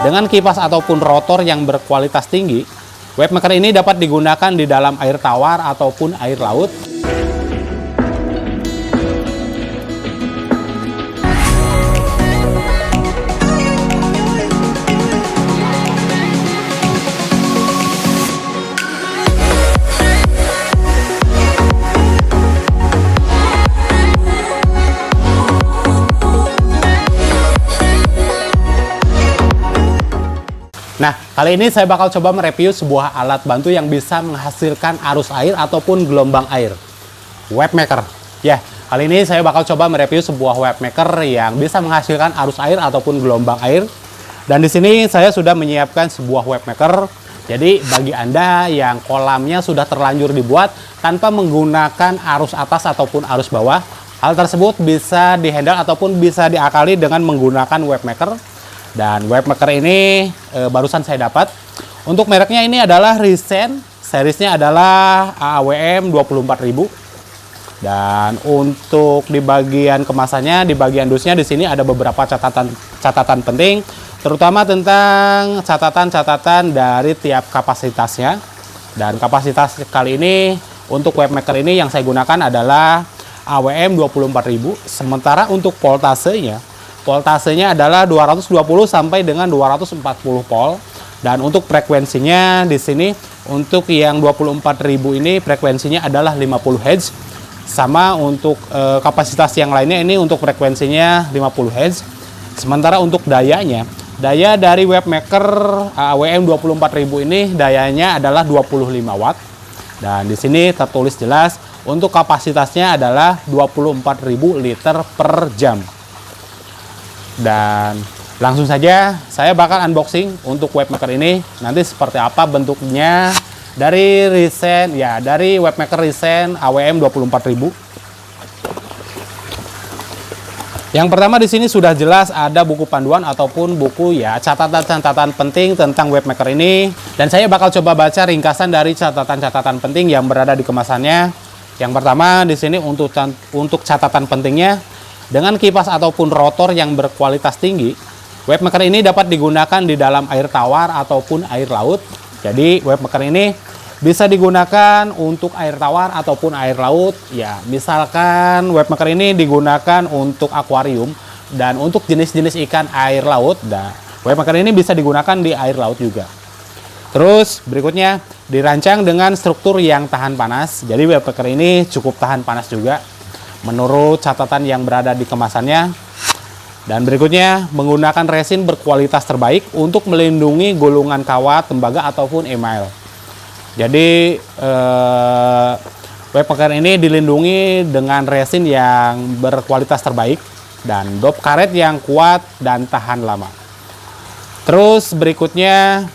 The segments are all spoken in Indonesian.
Dengan kipas ataupun rotor yang berkualitas tinggi, webmaker ini dapat digunakan di dalam air tawar ataupun air laut. Nah, kali ini saya bakal coba mereview sebuah alat bantu yang bisa menghasilkan arus air ataupun gelombang air. Webmaker. Ya, kali ini saya bakal coba mereview sebuah webmaker yang bisa menghasilkan arus air ataupun gelombang air. Dan di sini saya sudah menyiapkan sebuah webmaker. Jadi, bagi Anda yang kolamnya sudah terlanjur dibuat tanpa menggunakan arus atas ataupun arus bawah, hal tersebut bisa dihandle ataupun bisa diakali dengan menggunakan webmaker. Dan webmaker ini barusan saya dapat. Untuk mereknya ini adalah Risen, seriesnya adalah AAWM 24000. Dan untuk di bagian kemasannya, di bagian dusnya di sini ada beberapa catatan penting, terutama tentang catatan-catatan dari tiap kapasitasnya. Dan kapasitas kali ini untuk webmaker ini yang saya gunakan adalah AWM 24000. Sementara untuk voltasenya adalah 220 sampai dengan 240 volt. Dan untuk frekuensinya di sini untuk yang 24000 ini frekuensinya adalah 50 Hz. Sama untuk kapasitas yang lainnya ini untuk frekuensinya 50 Hz. Sementara untuk daya dari webmaker AWM 24000 ini dayanya adalah 25 watt. Dan di sini tertulis jelas untuk kapasitasnya adalah 24.000 liter per jam. Dan langsung saja saya bakal unboxing untuk webmaker ini. Nanti seperti apa bentuknya dari Risen, ya dari webmaker Risen AWM 24000. Yang pertama di sini sudah jelas ada buku panduan ataupun buku ya catatan-catatan penting tentang webmaker ini. Dan saya bakal coba baca ringkasan dari catatan-catatan penting yang berada di kemasannya. Yang pertama di sini untuk catatan pentingnya, dengan kipas ataupun rotor yang berkualitas tinggi, webmaker ini dapat digunakan di dalam air tawar ataupun air laut. Jadi webmaker ini bisa digunakan untuk air tawar ataupun air laut. Ya, misalkan webmaker ini digunakan untuk akuarium dan untuk jenis-jenis ikan air laut. Nah, webmaker ini bisa digunakan di air laut juga. Terus berikutnya dirancang dengan struktur yang tahan panas. Jadi webmaker ini cukup tahan panas juga menurut catatan yang berada di kemasannya. Dan berikutnya menggunakan resin berkualitas terbaik untuk melindungi gulungan kawat, tembaga ataupun email. Jadi webmaker ini dilindungi dengan resin yang berkualitas terbaik dan dop karet yang kuat dan tahan lama. Terus berikutnya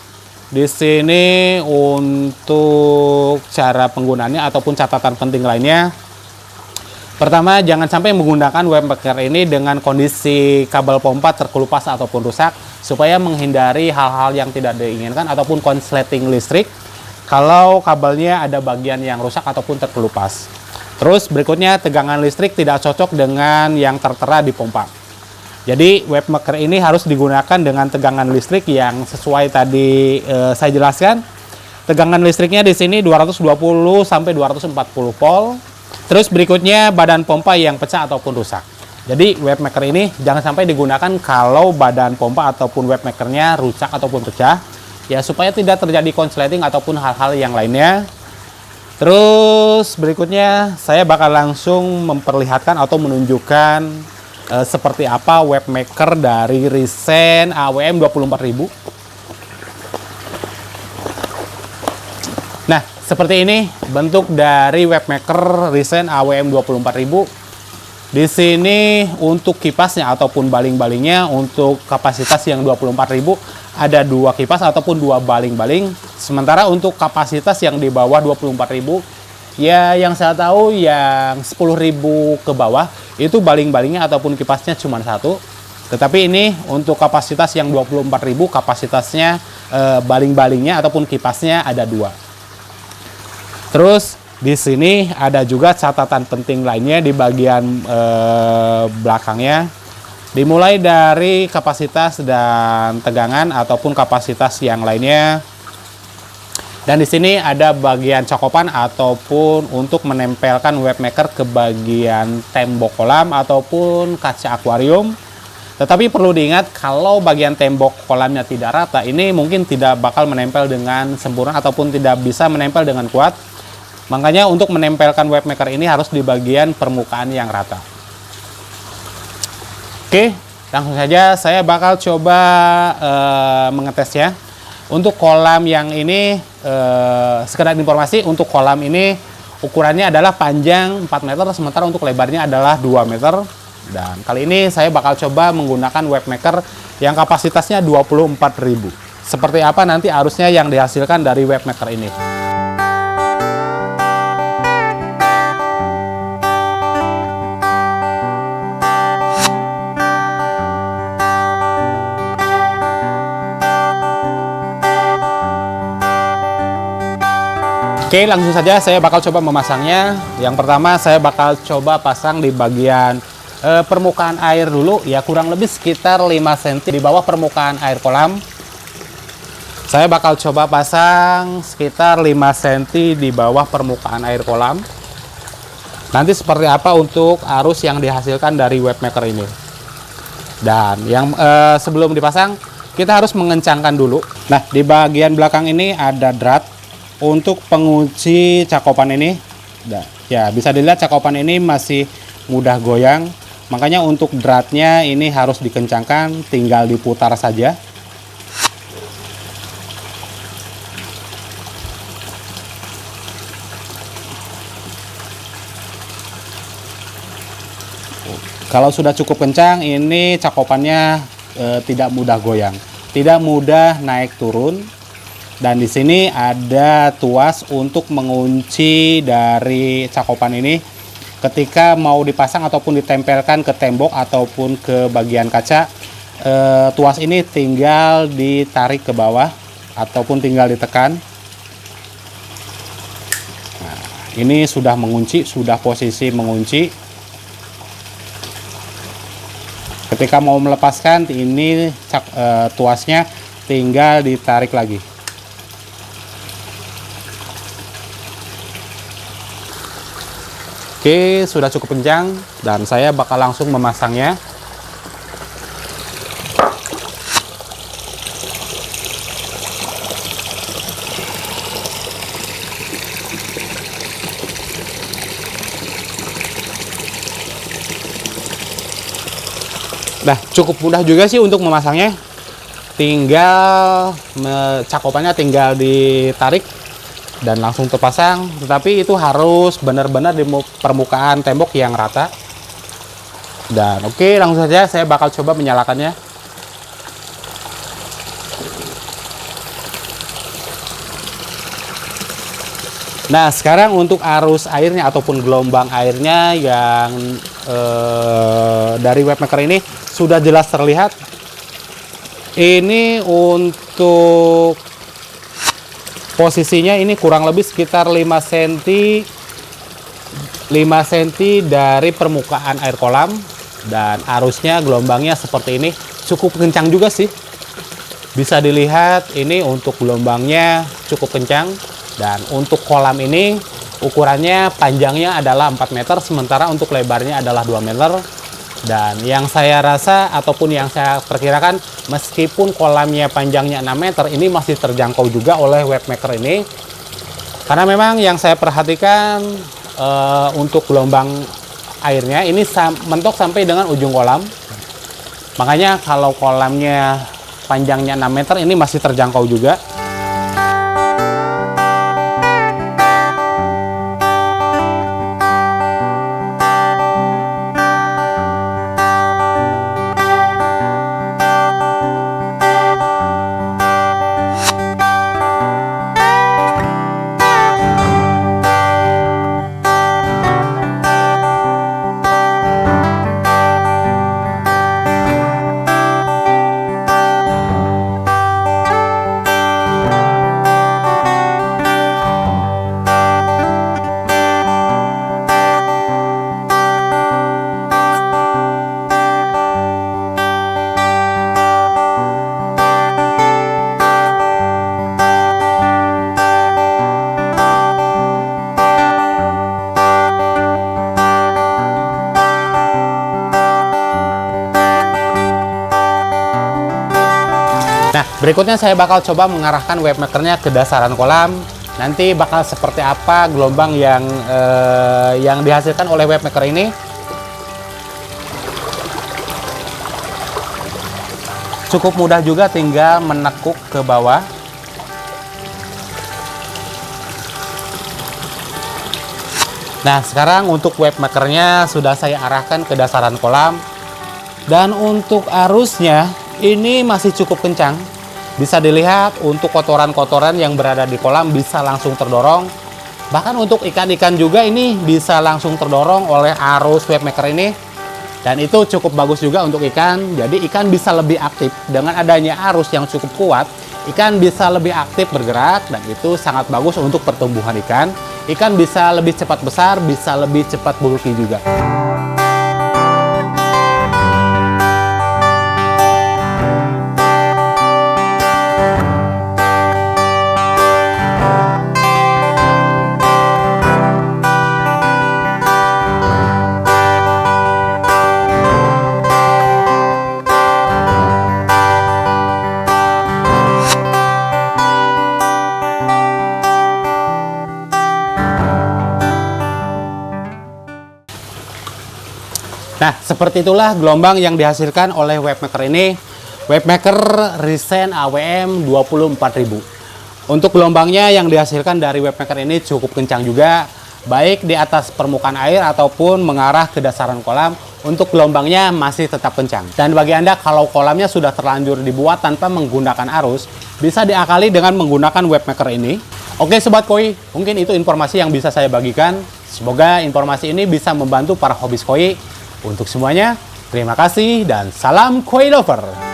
di sini untuk cara penggunaannya ataupun catatan penting lainnya. Pertama, jangan sampai menggunakan webmaker ini dengan kondisi kabel pompa terkelupas ataupun rusak, supaya menghindari hal-hal yang tidak diinginkan ataupun konsleting listrik kalau kabelnya ada bagian yang rusak ataupun terkelupas. Terus berikutnya, tegangan listrik tidak cocok dengan yang tertera di pompa. Jadi webmaker ini harus digunakan dengan tegangan listrik yang sesuai tadi saya jelaskan. Tegangan listriknya di sini 220 sampai 240 volt. Terus berikutnya badan pompa yang pecah ataupun rusak. Jadi webmaker ini jangan sampai digunakan kalau badan pompa ataupun webmakernya rusak ataupun pecah. Ya supaya tidak terjadi konsleting ataupun hal-hal yang lainnya. Terus berikutnya saya bakal langsung memperlihatkan atau menunjukkan seperti apa webmaker dari Risen AWM 24000. Nah, seperti ini bentuk dari webmaker Risen AWM 24000. Di sini untuk kipasnya ataupun baling-balingnya untuk kapasitas yang 24000 ada 2 kipas ataupun 2 baling-baling. Sementara untuk kapasitas yang di bawah 24000 ya yang saya tahu yang 10.000 ke bawah itu baling-balingnya ataupun kipasnya cuma 1. Tetapi ini untuk kapasitas yang 24.000 kapasitasnya baling-balingnya ataupun kipasnya ada 2. Terus di sini ada juga catatan penting lainnya di bagian belakangnya. Dimulai dari kapasitas dan tegangan ataupun kapasitas yang lainnya. Dan di sini ada bagian cakopan ataupun untuk menempelkan webmaker ke bagian tembok kolam ataupun kaca akuarium. Tetapi perlu diingat kalau bagian tembok kolamnya tidak rata, ini mungkin tidak bakal menempel dengan sempurna ataupun tidak bisa menempel dengan kuat. Makanya untuk menempelkan webmaker ini harus di bagian permukaan yang rata. Oke, langsung saja saya bakal coba mengetesnya. Untuk kolam yang ini, sekedar informasi, untuk kolam ini ukurannya adalah panjang 4 meter, sementara untuk lebarnya adalah 2 meter. Dan kali ini saya bakal coba menggunakan webmaker yang kapasitasnya 24.000. Seperti apa nanti arusnya yang dihasilkan dari webmaker ini. Oke, langsung saja saya bakal coba memasangnya. Yang pertama saya bakal coba pasang di bagian permukaan air dulu, ya kurang lebih sekitar 5 cm di bawah permukaan air kolam. Saya bakal coba pasang sekitar 5 cm di bawah permukaan air kolam. Nanti seperti apa untuk arus yang dihasilkan dari webmaker ini. Dan yang sebelum dipasang, kita harus mengencangkan dulu. Nah, di bagian belakang ini ada drat untuk pengunci cakopan ini. Nah, ya bisa dilihat cakopan ini masih mudah goyang. Makanya untuk dratnya ini harus dikencangkan, tinggal diputar saja. Kalau sudah cukup kencang, ini cakopannya tidak mudah goyang, tidak mudah naik turun. Dan di sini ada tuas untuk mengunci dari cakopan ini ketika mau dipasang ataupun ditempelkan ke tembok ataupun ke bagian kaca. Tuas ini tinggal ditarik ke bawah ataupun tinggal ditekan. Nah, ini sudah mengunci, sudah posisi mengunci. Ketika mau melepaskan, ini tuasnya tinggal ditarik lagi. Oke, sudah cukup kencang dan saya bakal langsung memasangnya. Nah, cukup mudah juga sih untuk memasangnya. Tinggal cakopannya tinggal ditarik dan langsung terpasang, tetapi itu harus benar-benar di permukaan tembok yang rata. Dan oke, langsung saja saya bakal coba menyalakannya. Nah, sekarang untuk arus airnya ataupun gelombang airnya yang dari webmaker ini sudah jelas terlihat. Ini untuk posisinya ini kurang lebih sekitar 5 cm dari permukaan air kolam, dan arusnya gelombangnya seperti ini, cukup kencang juga sih. Bisa dilihat ini untuk gelombangnya cukup kencang, dan untuk kolam ini ukurannya panjangnya adalah 4 meter sementara untuk lebarnya adalah 2 meter. Dan yang saya rasa ataupun yang saya perkirakan, meskipun kolamnya panjangnya 6 meter, ini masih terjangkau juga oleh webmaker ini. Karena memang yang saya perhatikan untuk gelombang airnya ini mentok sampai dengan ujung kolam. Makanya kalau kolamnya panjangnya 6 meter, ini masih terjangkau juga. Berikutnya saya bakal coba mengarahkan webmakernya ke dasaran kolam. Nanti bakal seperti apa gelombang yang dihasilkan oleh webmaker ini. Cukup mudah juga, tinggal menekuk ke bawah. Nah, sekarang untuk webmakernya sudah saya arahkan ke dasaran kolam. Dan untuk arusnya ini masih cukup kencang. Bisa dilihat untuk kotoran-kotoran yang berada di kolam bisa langsung terdorong. Bahkan untuk ikan-ikan juga ini bisa langsung terdorong oleh arus webmaker ini. Dan itu cukup bagus juga untuk ikan. Jadi ikan bisa lebih aktif. Dengan adanya arus yang cukup kuat, ikan bisa lebih aktif bergerak. Dan itu sangat bagus untuk pertumbuhan ikan. Ikan bisa lebih cepat besar, bisa lebih cepat bulky juga. Nah, seperti itulah gelombang yang dihasilkan oleh webmaker ini. Webmaker Risen AWM 24000. Untuk gelombangnya yang dihasilkan dari webmaker ini cukup kencang juga, baik di atas permukaan air ataupun mengarah ke dasaran kolam. Untuk gelombangnya masih tetap kencang. Dan bagi Anda kalau kolamnya sudah terlanjur dibuat tanpa menggunakan arus, bisa diakali dengan menggunakan webmaker ini. Oke Sobat Koi, mungkin itu informasi yang bisa saya bagikan. Semoga informasi ini bisa membantu para hobis koi. Untuk semuanya, terima kasih dan salam koi lover.